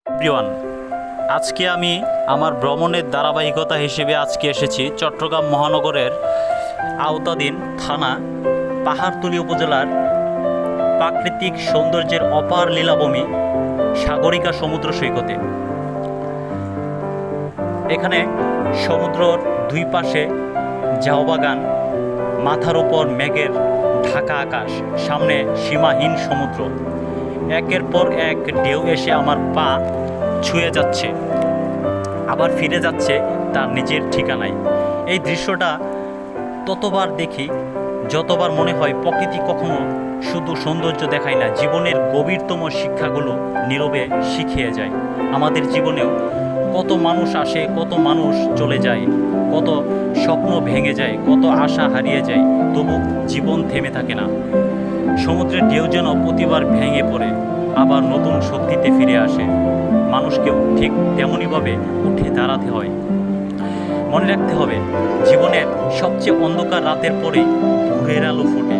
Everyone, আজকে আমি আমার ভ্রমণের ধারাবাহিকতা হিসেবে আজকে এসেছি চট্টগ্রাম মহানগরের আওতাধীন থানা পাহাড়তলী উপজেলার প্রাকৃতিক সৌন্দর্যের অপার লীলাভূমি সাগরিকা সমুদ্র সৈকতে। এখানে সমুদ্রর দুই পাশে ঝাউবাগান, মাথার ওপর মেঘের ঢাকা আকাশ, সামনে সীমাহীন সমুদ্র। একের পর এক ঢেউ এসে আমার পা ছুঁয়ে যাচ্ছে, আবার ফিরে যাচ্ছে তার নিজের ঠিকানায়। এই দৃশ্যটা ততবার দেখি যতবার মনে হয় প্রকৃতি কখনো শুধু সৌন্দর্য দেখায় না, জীবনের গভীরতম শিক্ষাগুলো নীরবে শিখিয়ে যায়। আমাদের জীবনেও কত মানুষ আসে, কত মানুষ চলে যায়, কত স্বপ্ন ভেঙে যায়, কত আশা হারিয়ে যায়, তবু জীবন থেমে থাকে না। সমুদ্রের ঢেউ যেন প্রতিবার ভেঙে পড়ে আবার নতুন শক্তিতে ফিরে আসে। মানুষকেও ঠিক তেমনইভাবে উঠে দাঁড়াতে হয়। মনে রাখতে হবে, জীবনের সবচেয়ে অন্ধকার রাতের পরেই ভোরের আলো ফোটে।